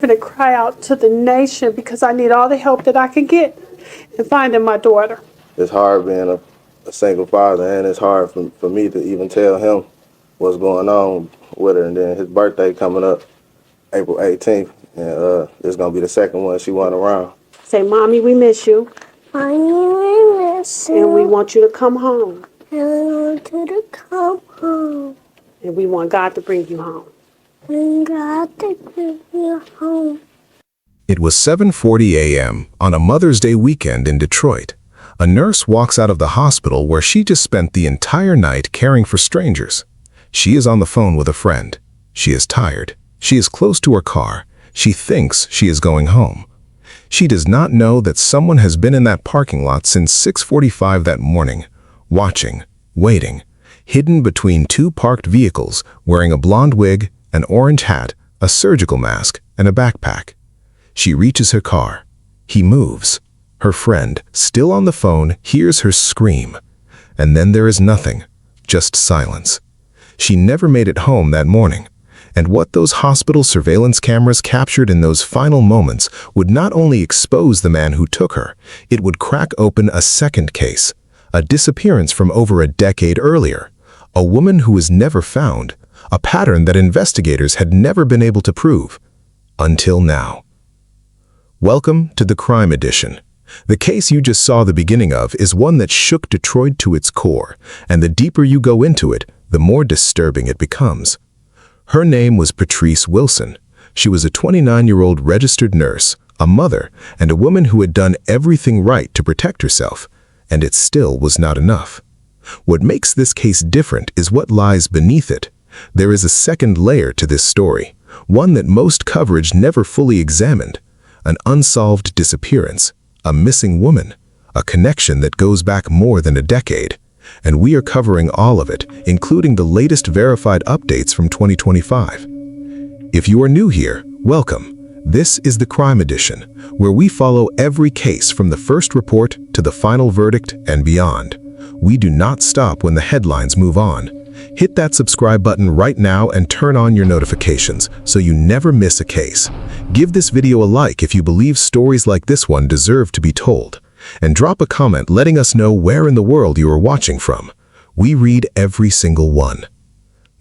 going to cry out to the nation because I need all the help that I can get in finding my daughter. It's hard being a single father, and it's hard for me to even tell him what's going on with her. And then his birthday coming up April 18th, and it's going to be the second one she went around. Say, Mommy, we miss you. Mommy, we miss you. And we want you to come home. And we want you to come home. And we want God to bring you home. And God to bring you home. It was 7:40 a.m. on a Mother's Day weekend in Detroit. A nurse walks out of the hospital where she just spent the entire night caring for strangers. She is on the phone with a friend. She is tired. She is close to her car. She thinks she is going home. She does not know that someone has been in that parking lot since 6:45 that morning, watching, waiting, hidden between two parked vehicles, wearing a blonde wig, an orange hat, a surgical mask, and a backpack. She reaches her car. He moves. Her friend, still on the phone, hears her scream. And then there is nothing, just silence. She never made it home that morning. And what those hospital surveillance cameras captured in those final moments would not only expose the man who took her, it would crack open a second case, a disappearance from over a decade earlier, a woman who was never found, a pattern that investigators had never been able to prove, until now. Welcome to the Crime Edition. The case you just saw the beginning of is one that shook Detroit to its core, and the deeper you go into it, the more disturbing it becomes. Her name was Patrice Wilson. She was a 29-year-old registered nurse, a mother, and a woman who had done everything right to protect herself, and it still was not enough. What makes this case different is what lies beneath it. There is a second layer to this story, one that most coverage never fully examined, an unsolved disappearance, a missing woman, a connection that goes back more than a decade. And we are covering all of it, including the latest verified updates from 2025. If you are new here, welcome. This is the Crime Edition, where we follow every case from the first report to the final verdict and beyond. We do not stop when the headlines move on. Hit that subscribe button right now and turn on your notifications so you never miss a case. Give this video a like if you believe stories like this one deserve to be told. And drop a comment letting us know where in the world you are watching from. We read every single one.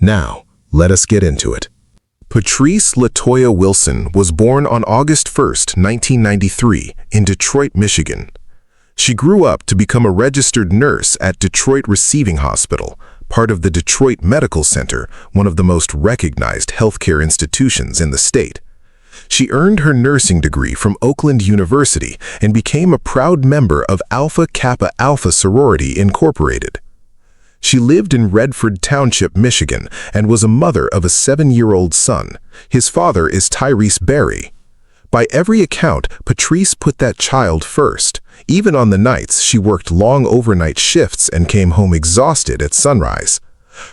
Now, let us get into it. Patrice LaToya Wilson was born on August 1, 1993, in Detroit, Michigan. She grew up to become a registered nurse at Detroit Receiving Hospital, part of the Detroit Medical Center, one of the most recognized healthcare institutions in the state. She earned her nursing degree from Oakland University and became a proud member of Alpha Kappa Alpha Sorority Incorporated. She lived in Redford Township, Michigan, and was a mother of a 7-year-old son. His father is Tyrese Berry. By every account, Patrice put that child first. Even on the nights, she worked long overnight shifts and came home exhausted at sunrise.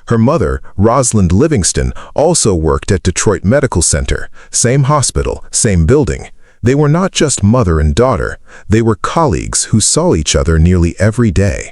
Her mother, Rosalind Livingston, also worked at Detroit Medical Center, same hospital, same building. They were not just mother and daughter, they were colleagues who saw each other nearly every day.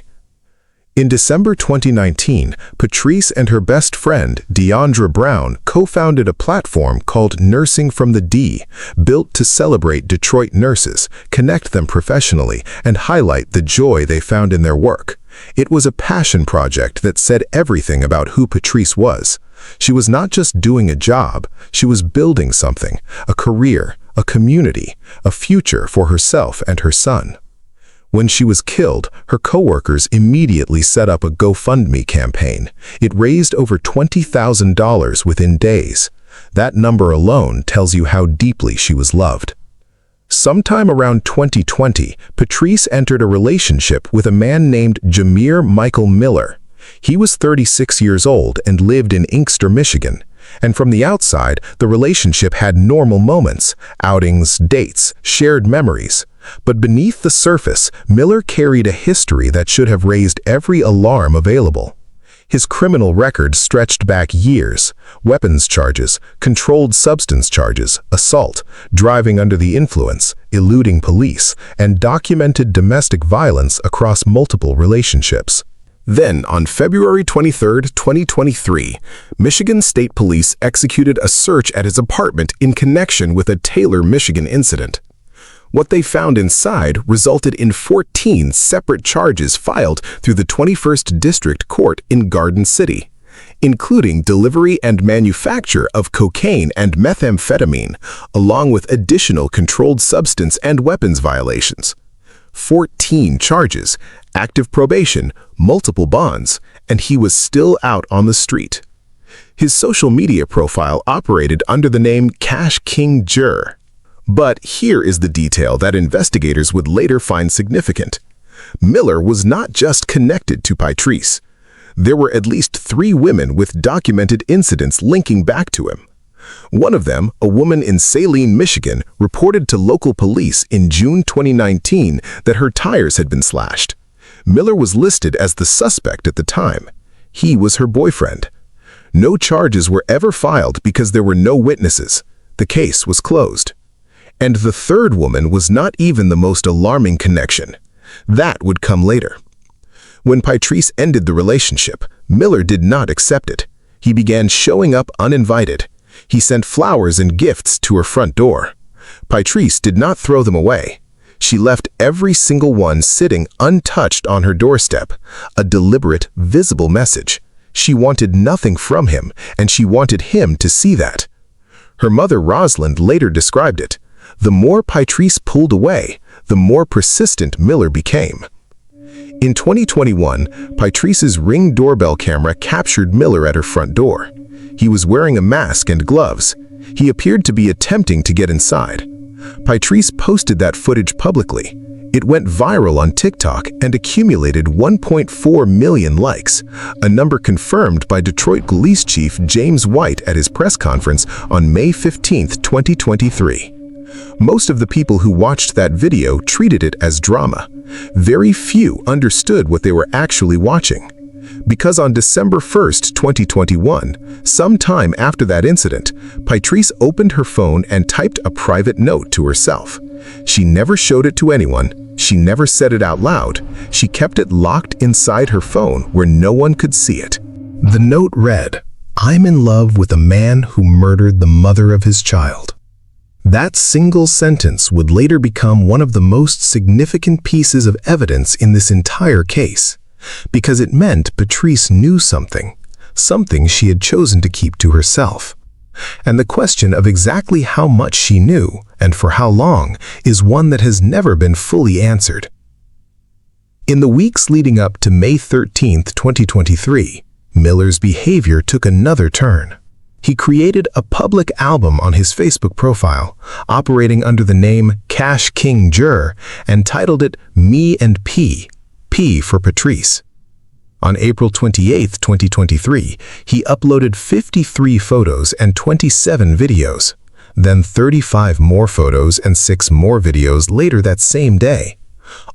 In December 2019, Patrice and her best friend, Deandra Brown, co-founded a platform called Nursing from the D, built to celebrate Detroit nurses, connect them professionally, and highlight the joy they found in their work. It was a passion project that said everything about who Patrice was. She was not just doing a job, she was building something, a career, a community, a future for herself and her son. When she was killed, her coworkers immediately set up a GoFundMe campaign. It raised over $20,000 within days. That number alone tells you how deeply she was loved. Sometime around 2020, Patrice entered a relationship with a man named Jamere Miller. He was 36 years old and lived in Inkster, Michigan. And from the outside, the relationship had normal moments, outings, dates, shared memories. But beneath the surface, Miller carried a history that should have raised every alarm available. His criminal record stretched back years: weapons charges, controlled substance charges, assault, driving under the influence, eluding police, and documented domestic violence across multiple relationships. Then, on February 23, 2023, Michigan State Police executed a search at his apartment in connection with a Taylor, Michigan incident. What they found inside resulted in 14 separate charges filed through the 21st District Court in Garden City, including delivery and manufacture of cocaine and methamphetamine, along with additional controlled substance and weapons violations. 14 charges, active probation, multiple bonds, and he was still out on the street. His social media profile operated under the name Cash King Jr. But here is the detail that investigators would later find significant. Miller was not just connected to Patrice. There were at least 3 women with documented incidents linking back to him. One of them, a woman in Saline, Michigan, reported to local police in June 2019 that her tires had been slashed. Miller was listed as the suspect at the time. He was her boyfriend. No charges were ever filed because there were no witnesses. The case was closed. And the third woman was not even the most alarming connection. That would come later. When Patrice ended the relationship, Miller did not accept it. He began showing up uninvited. He sent flowers and gifts to her front door. Patrice did not throw them away. She left every single one sitting untouched on her doorstep, a deliberate, visible message. She wanted nothing from him, and she wanted him to see that. Her mother, Rosalind, later described it. The more Patrice pulled away, the more persistent Miller became. In 2021, Patrice's Ring doorbell camera captured Miller at her front door. He was wearing a mask and gloves. He appeared to be attempting to get inside. Patrice posted that footage publicly. It went viral on TikTok and accumulated 1.4 million likes, a number confirmed by Detroit Police Chief James White at his press conference on May 15, 2023. Most of the people who watched that video treated it as drama. Very few understood what they were actually watching. Because on December 1, 2021, sometime after that incident, Patrice opened her phone and typed a private note to herself. She never showed it to anyone. She never said it out loud. She kept it locked inside her phone where no one could see it. The note read, "I'm in love with a man who murdered the mother of his child." That single sentence would later become one of the most significant pieces of evidence in this entire case, because it meant Patrice knew something she had chosen to keep to herself. And the question of exactly how much she knew, and for how long, is one that has never been fully answered. In the weeks leading up to May 13, 2023, Miller's behavior took another turn. He created a public album on his Facebook profile, operating under the name Cash King Jr., and titled it Me and P, P for Patrice. On April 28, 2023, he uploaded 53 photos and 27 videos, then 35 more photos and 6 more videos later that same day.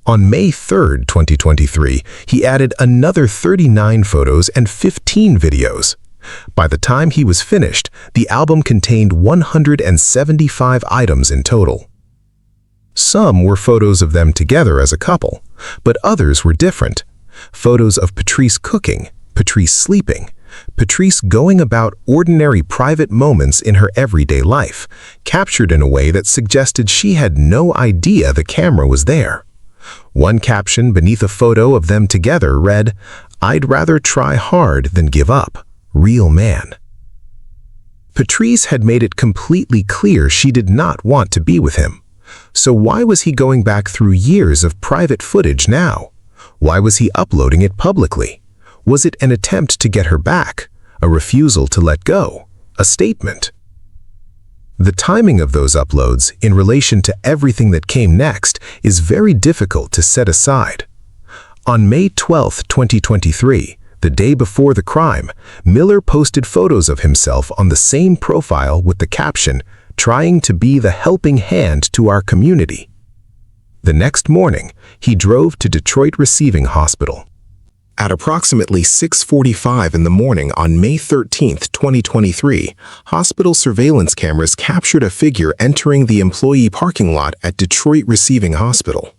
On May 3, 2023, he added another 39 photos and 15 videos. By the time he was finished, the album contained 175 items in total. Some were photos of them together as a couple, but others were different. Photos of Patrice cooking, Patrice sleeping, Patrice going about ordinary private moments in her everyday life, captured in a way that suggested she had no idea the camera was there. One caption beneath a photo of them together read, "I'd rather try hard than give up. Real man." Patrice had made it completely clear she did not want to be with him. So why was he going back through years of private footage now? Why was he uploading it publicly? Was it an attempt to get her back? A refusal to let go? A statement? The timing of those uploads, in relation to everything that came next, is very difficult to set aside. On May 12, 2023, the day before the crime, Miller posted photos of himself on the same profile with the caption, "Trying to be the helping hand to our community." The next morning, he drove to Detroit Receiving Hospital. At approximately 6:45 in the morning on May 13, 2023, hospital surveillance cameras captured a figure entering the employee parking lot at Detroit Receiving Hospital.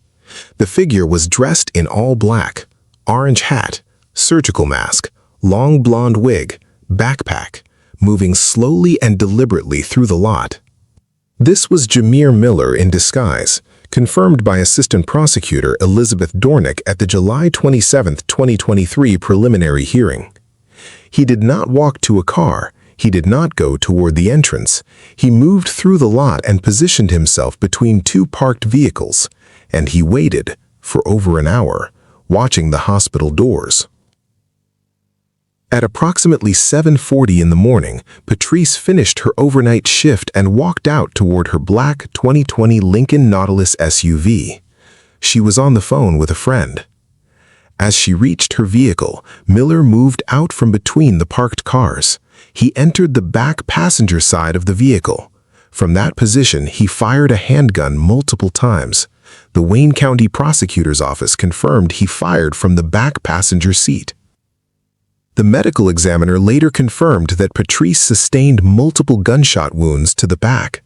The figure was dressed in all black, orange hat, surgical mask, long blonde wig, backpack, moving slowly and deliberately through the lot. This was Jamere Miller in disguise, confirmed by Assistant Prosecutor Elizabeth Dornick at the July 27, 2023 preliminary hearing. He did not walk to a car. He did not go toward the entrance. He moved through the lot and positioned himself between two parked vehicles, and he waited for over an hour, watching the hospital doors. At approximately 7:40 in the morning, Patrice finished her overnight shift and walked out toward her black 2020 Lincoln Nautilus SUV. She was on the phone with a friend. As she reached her vehicle, Miller moved out from between the parked cars. He entered the back passenger side of the vehicle. From that position, he fired a handgun multiple times. The Wayne County Prosecutor's Office confirmed he fired from the back passenger seat. The medical examiner later confirmed that Patrice sustained multiple gunshot wounds to the back.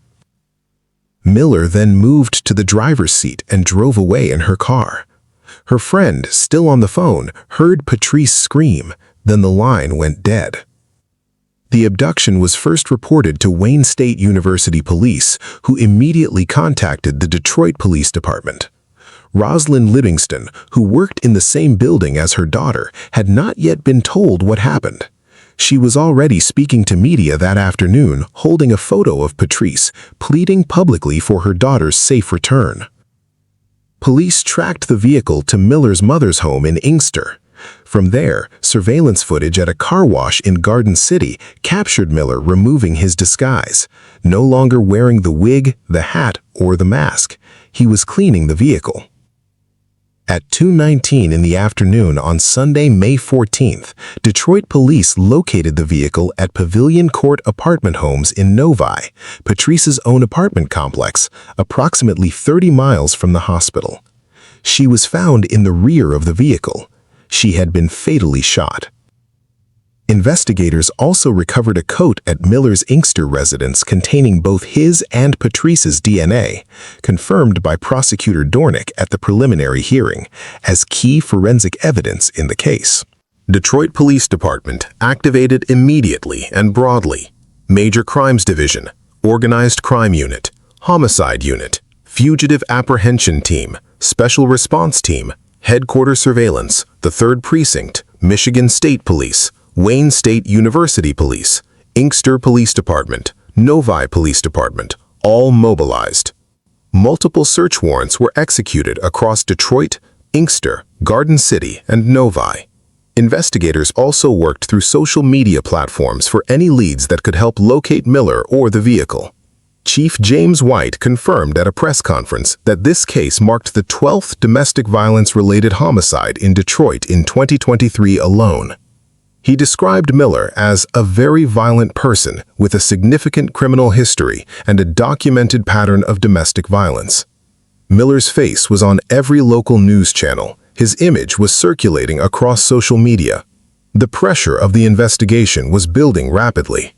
Miller then moved to the driver's seat and drove away in her car. Her friend, still on the phone, heard Patrice scream, then the line went dead. The abduction was first reported to Wayne State University Police, who immediately contacted the Detroit Police Department. Rosalind Livingston, who worked in the same building as her daughter, had not yet been told what happened. She was already speaking to media that afternoon, holding a photo of Patrice, pleading publicly for her daughter's safe return. Police tracked the vehicle to Miller's mother's home in Inkster. From there, surveillance footage at a car wash in Garden City captured Miller removing his disguise, no longer wearing the wig, the hat, or the mask. He was cleaning the vehicle. At 2:19 in the afternoon on Sunday, May 14th, Detroit police located the vehicle at Pavilion Court Apartment Homes in Novi, Patrice's own apartment complex, approximately 30 miles from the hospital. She was found in the rear of the vehicle. She had been fatally shot. Investigators also recovered a coat at Miller's Inkster residence containing both his and Patrice's DNA, confirmed by Prosecutor Dornick at the preliminary hearing, as key forensic evidence in the case. Detroit Police Department activated immediately and broadly. Major Crimes Division, Organized Crime Unit, Homicide Unit, Fugitive Apprehension Team, Special Response Team, Headquarters Surveillance, the 3rd Precinct, Michigan State Police, Wayne State University Police, Inkster Police Department, Novi Police Department, all mobilized. Multiple search warrants were executed across Detroit, Inkster, Garden City, and Novi. Investigators also worked through social media platforms for any leads that could help locate Miller or the vehicle. Chief James White confirmed at a press conference that this case marked the 12th domestic violence-related homicide in Detroit in 2023 alone. He described Miller as a very violent person with a significant criminal history and a documented pattern of domestic violence. Miller's face was on every local news channel. His image was circulating across social media. The pressure of the investigation was building rapidly.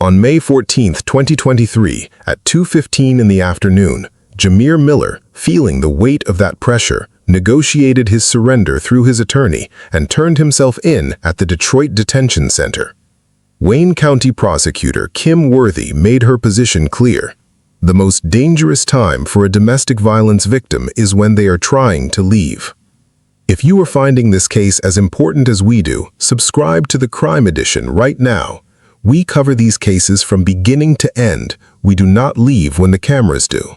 On May 14, 2023, at 2:15 in the afternoon, Jamere Miller, feeling the weight of that pressure, negotiated his surrender through his attorney and turned himself in at the Detroit Detention Center. Wayne County Prosecutor Kim Worthy made her position clear. The most dangerous time for a domestic violence victim is when they are trying to leave. If you are finding this case as important as we do, subscribe to the Crime Edition right now. We cover these cases from beginning to end. We do not leave when the cameras do.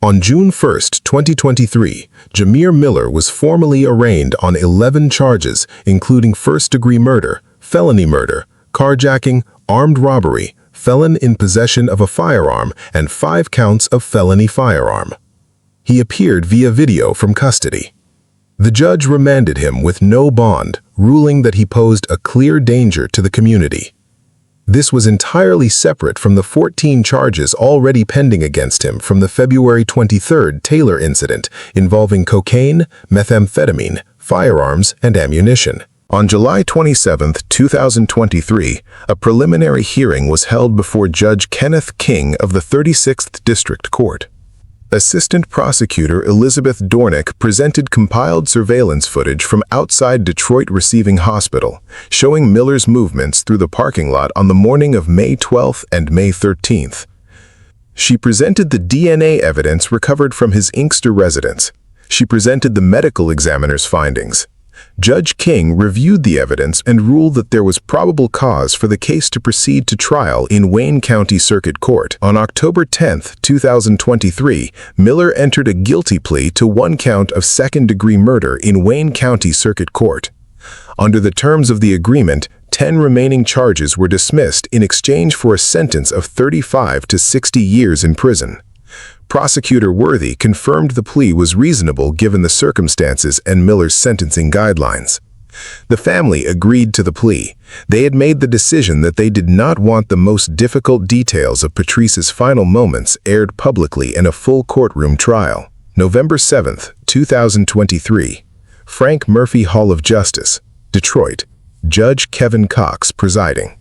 On June 1, 2023, Jamere Miller was formally arraigned on 11 charges, including first-degree murder, felony murder, carjacking, armed robbery, felon in possession of a firearm, and 5 counts of felony firearm. He appeared via video from custody. The judge remanded him with no bond, ruling that he posed a clear danger to the community. This was entirely separate from the 14 charges already pending against him from the February 23 Taylor incident involving cocaine, methamphetamine, firearms, and ammunition. On July 27, 2023, a preliminary hearing was held before Judge Kenneth King of the 36th District Court. Assistant Prosecutor Elizabeth Dornick presented compiled surveillance footage from outside Detroit Receiving Hospital, showing Miller's movements through the parking lot on the morning of May 12th and May 13th. She presented the DNA evidence recovered from his Inkster residence. She presented the medical examiner's findings. Judge King reviewed the evidence and ruled that there was probable cause for the case to proceed to trial in Wayne County Circuit Court. On October 10, 2023, Miller entered a guilty plea to 1 count of second-degree murder in Wayne County Circuit Court. Under the terms of the agreement, 10 remaining charges were dismissed in exchange for a sentence of 35 to 60 years in prison. Prosecutor Worthy confirmed the plea was reasonable given the circumstances and Miller's sentencing guidelines. The family agreed to the plea. They had made the decision that they did not want the most difficult details of Patrice's final moments aired publicly in a full courtroom trial. November 7, 2023. Frank Murphy Hall of Justice, Detroit. Judge Kevin Cox presiding.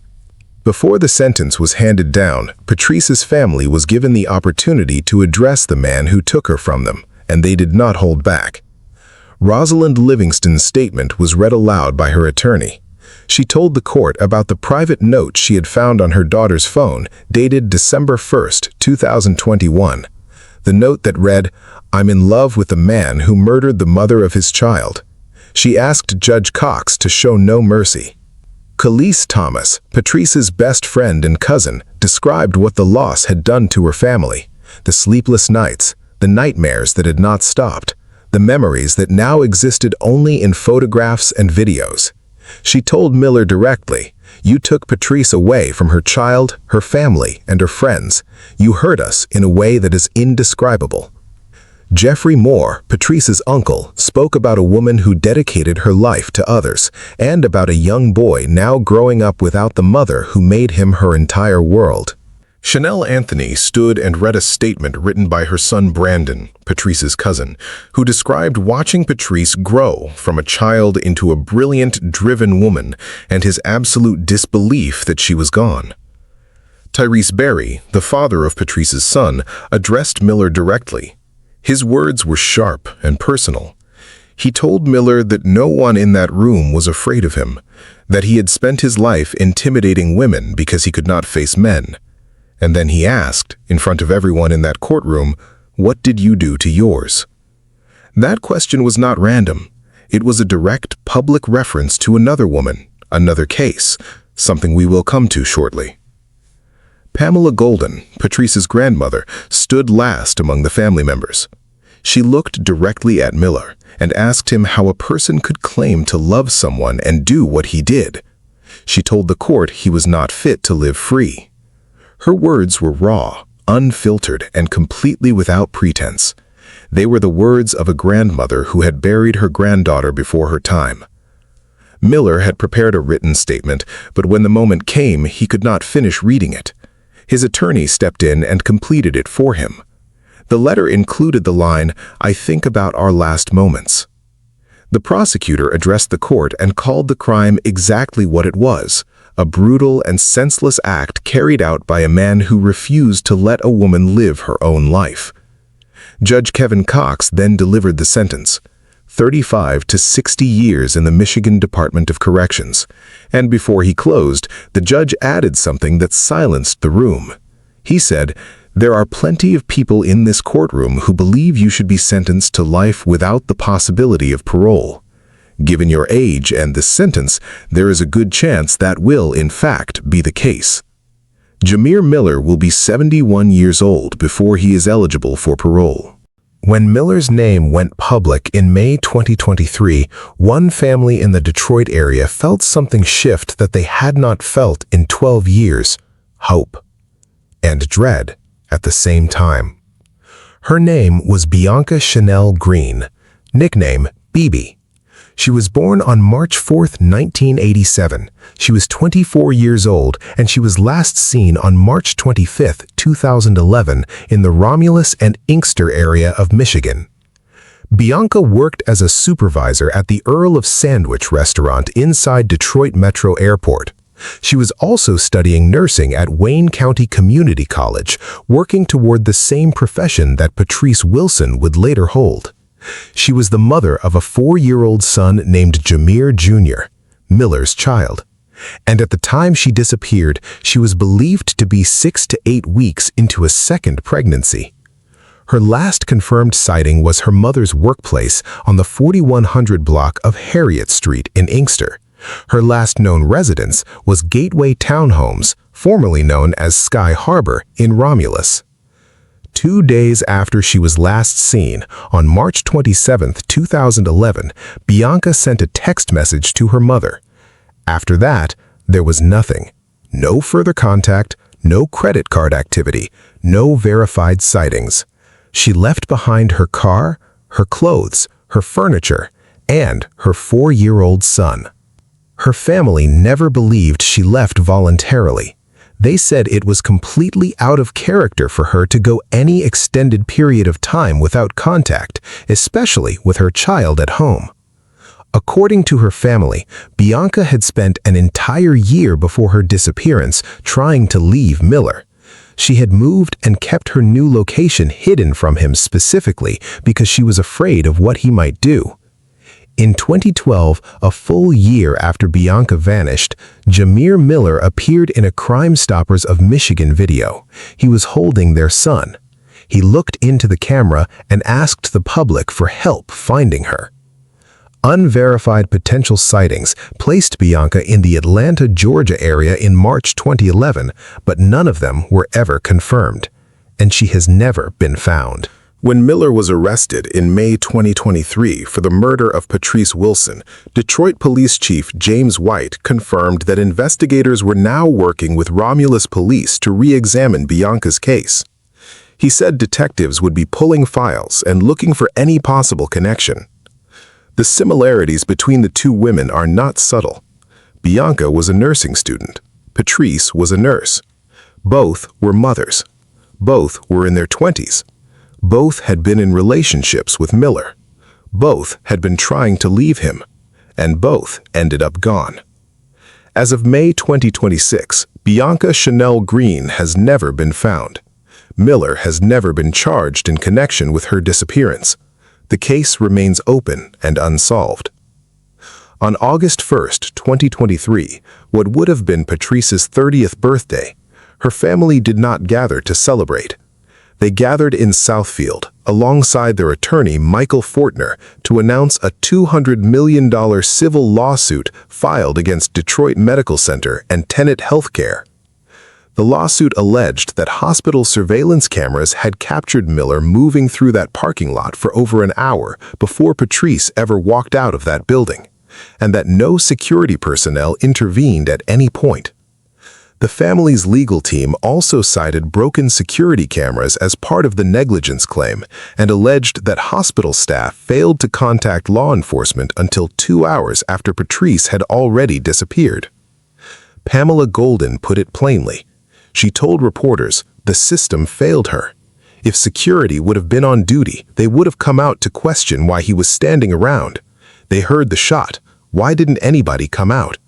Before the sentence was handed down, Patrice's family was given the opportunity to address the man who took her from them, and they did not hold back. Rosalind Livingston's statement was read aloud by her attorney. She told the court about the private note she had found on her daughter's phone, dated December 1, 2021. The note that read, "I'm in love with the man who murdered the mother of his child." She asked Judge Cox to show no mercy. Khalees Thomas, Patrice's best friend and cousin, described what the loss had done to her family. The sleepless nights, the nightmares that had not stopped, the memories that now existed only in photographs and videos. She told Miller directly, "You took Patrice away from her child, her family, and her friends. You hurt us in a way that is indescribable." Jeffrey Moore, Patrice's uncle, spoke about a woman who dedicated her life to others, and about a young boy now growing up without the mother who made him her entire world. Chanel Anthony stood and read a statement written by her son Brandon, Patrice's cousin, who described watching Patrice grow from a child into a brilliant, driven woman, and his absolute disbelief that she was gone. Tyrese Berry, the father of Patrice's son, addressed Miller directly. His words were sharp and personal. He told Miller that no one in that room was afraid of him, that he had spent his life intimidating women because he could not face men. And then he asked, in front of everyone in that courtroom, "What did you do to yours?" That question was not random. It was a direct public reference to another woman, another case, something we will come to shortly. Pamela Golden, Patrice's grandmother, stood last among the family members. She looked directly at Miller and asked him how a person could claim to love someone and do what he did. She told the court he was not fit to live free. Her words were raw, unfiltered, and completely without pretense. They were the words of a grandmother who had buried her granddaughter before her time. Miller had prepared a written statement, but when the moment came, he could not finish reading it. His attorney stepped in and completed it for him. The letter included the line, "I think about our last moments." The prosecutor addressed the court and called the crime exactly what it was, a brutal and senseless act carried out by a man who refused to let a woman live her own life. Judge Kevin Cox then delivered the sentence, 35 to 60 years in the Michigan Department of Corrections, and before he closed, the judge added something that silenced the room. He said, "There are plenty of people in this courtroom who believe you should be sentenced to life without the possibility of parole. Given your age and this sentence, there is a good chance that will, in fact, be the case." Jamere Miller will be 71 years old before he is eligible for parole. When Miller's name went public in May 2023, one family in the Detroit area felt something shift that they had not felt in 12 years, hope and dread at the same time. Her name was Bianca Chanel Green, nickname BB. She was born on March 4, 1987. She was 24 years old, and she was last seen on March 25, 2011, in the Romulus and Inkster area of Michigan. Bianca worked as a supervisor at the Earl of Sandwich restaurant inside Detroit Metro Airport. She was also studying nursing at Wayne County Community College, working toward the same profession that Patrice Wilson would later hold. She was the mother of a 4-year-old son named Jamere Jr., Miller's child. And at the time she disappeared, she was believed to be 6 to 8 weeks into a second pregnancy. Her last confirmed sighting was her mother's workplace on the 4100 block of Harriet Street in Inkster. Her last known residence was Gateway Townhomes, formerly known as Sky Harbor, in Romulus. 2 days after she was last seen, on March 27, 2011, Bianca sent a text message to her mother. After that, there was nothing. No further contact, no credit card activity, no verified sightings. She left behind her car, her clothes, her furniture, and her 4-year-old son. Her family never believed she left voluntarily. They said it was completely out of character for her to go any extended period of time without contact, especially with her child at home. According to her family, Bianca had spent an entire year before her disappearance trying to leave Miller. She had moved and kept her new location hidden from him specifically because she was afraid of what he might do. In 2012, a full year after Bianca vanished, Jamere Miller appeared in a Crime Stoppers of Michigan video. He was holding their son. He looked into the camera and asked the public for help finding her. Unverified potential sightings placed Bianca in the Atlanta, Georgia area in March 2011, but none of them were ever confirmed, and she has never been found. When Miller was arrested in May 2023 for the murder of Patrice Wilson, Detroit Police Chief James White confirmed that investigators were now working with Romulus Police to re-examine Bianca's case. He said detectives would be pulling files and looking for any possible connection. The similarities between the two women are not subtle. Bianca was a nursing student. Patrice was a nurse. Both were mothers. Both were in their 20s. Both had been in relationships with Miller. Both had been trying to leave him. And both ended up gone. As of May 2026, Bianca Chanel Green has never been found. Miller has never been charged in connection with her disappearance. The case remains open and unsolved. On August 1, 2023, what would have been Patrice's 30th birthday, her family did not gather to celebrate. They gathered in Southfield, alongside their attorney Michael Fortner, to announce a $200 million civil lawsuit filed against Detroit Medical Center and Tenet Healthcare. The lawsuit alleged that hospital surveillance cameras had captured Miller moving through that parking lot for over an hour before Patrice ever walked out of that building, and that no security personnel intervened at any point. The family's legal team also cited broken security cameras as part of the negligence claim and alleged that hospital staff failed to contact law enforcement until 2 hours after Patrice had already disappeared. Pamela Golden put it plainly. She told reporters the system failed her. If security would have been on duty, they would have come out to question why he was standing around. They heard the shot. Why didn't anybody come out?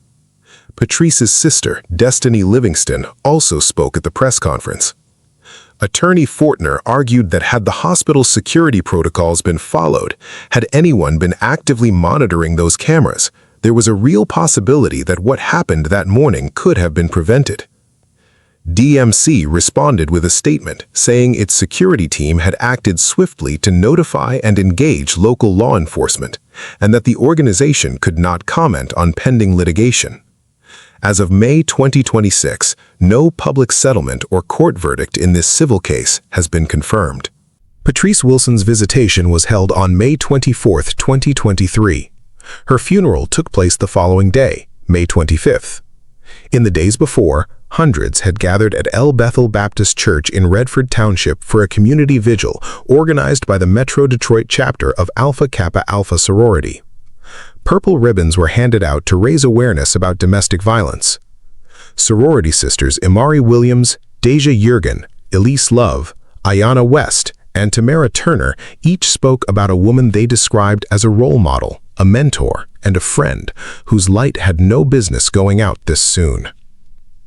Patrice's sister, Destiny Livingston, also spoke at the press conference. Attorney Fortner argued that had the hospital's security protocols been followed, had anyone been actively monitoring those cameras, there was a real possibility that what happened that morning could have been prevented. DMC responded with a statement saying its security team had acted swiftly to notify and engage local law enforcement, and that the organization could not comment on pending litigation. As of May 2026, no public settlement or court verdict in this civil case has been confirmed. Patrice Wilson's visitation was held on May 24, 2023. Her funeral took place the following day, May 25th. In the days before, hundreds had gathered at El Bethel Baptist Church in Redford Township for a community vigil organized by the Metro Detroit chapter of Alpha Kappa Alpha sorority. Purple ribbons were handed out to raise awareness about domestic violence. Sorority sisters Imari Williams, Deja Jurgen, Elise Love, Ayanna West, and Tamara Turner each spoke about a woman they described as a role model, a mentor, and a friend whose light had no business going out this soon.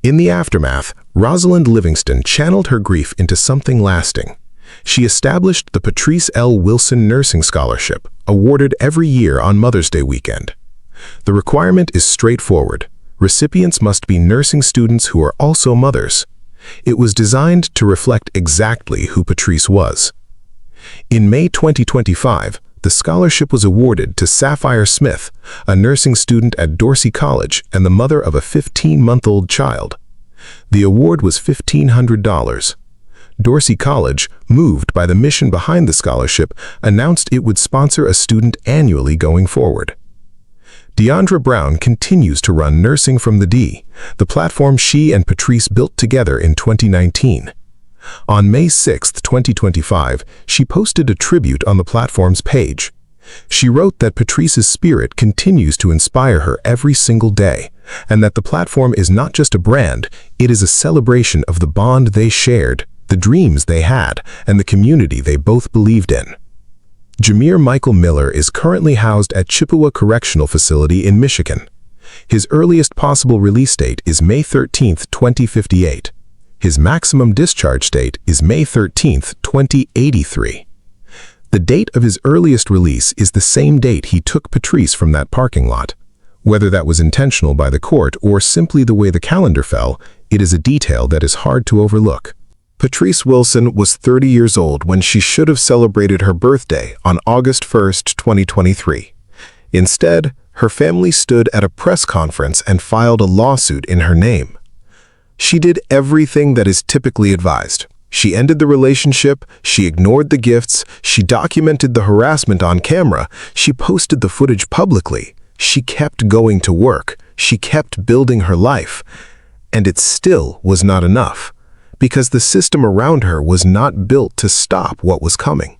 In the aftermath, Rosalind Livingston channeled her grief into something lasting. She established the Patrice L. Wilson Nursing Scholarship, awarded every year on Mother's Day weekend. The requirement is straightforward. Recipients must be nursing students who are also mothers. It was designed to reflect exactly who Patrice was. In May 2025, the scholarship was awarded to Sapphire Smith, a nursing student at Dorsey College and the mother of a 15-month-old child. The award was $1,500. Dorsey College, moved by the mission behind the scholarship, announced it would sponsor a student annually going forward. Deandra Brown continues to run Nursing from the D, the platform she and Patrice built together in 2019. On May 6, 2025, she posted a tribute on the platform's page. She wrote that Patrice's spirit continues to inspire her every single day, and that the platform is not just a brand, it is a celebration of the bond they shared, the dreams they had, and the community they both believed in. Jamere Miller is currently housed at Chippewa Correctional Facility in Michigan. His earliest possible release date is May 13, 2058. His maximum discharge date is May 13, 2083. The date of his earliest release is the same date he took Patrice from that parking lot. Whether that was intentional by the court or simply the way the calendar fell, it is a detail that is hard to overlook. Patrice Wilson was 30 years old when she should have celebrated her birthday on August 1, 2023. Instead, her family stood at a press conference and filed a lawsuit in her name. She did everything that is typically advised. She ended the relationship, she ignored the gifts, she documented the harassment on camera, she posted the footage publicly, she kept going to work, she kept building her life. And it still was not enough, because the system around her was not built to stop what was coming.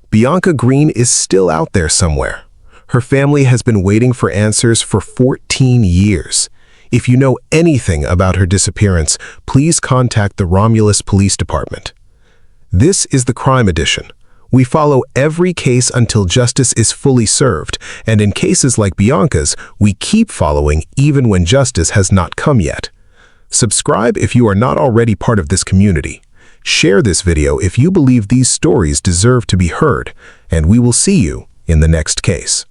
Bianca Green is still out there somewhere. Her family has been waiting for answers for 14 years. If you know anything about her disappearance, please contact the Romulus Police Department. This is the Crime Edition. We follow every case until justice is fully served, and in cases like Bianca's, we keep following even when justice has not come yet. Subscribe if you are not already part of this community. Share this video if you believe these stories deserve to be heard, and we will see you in the next case.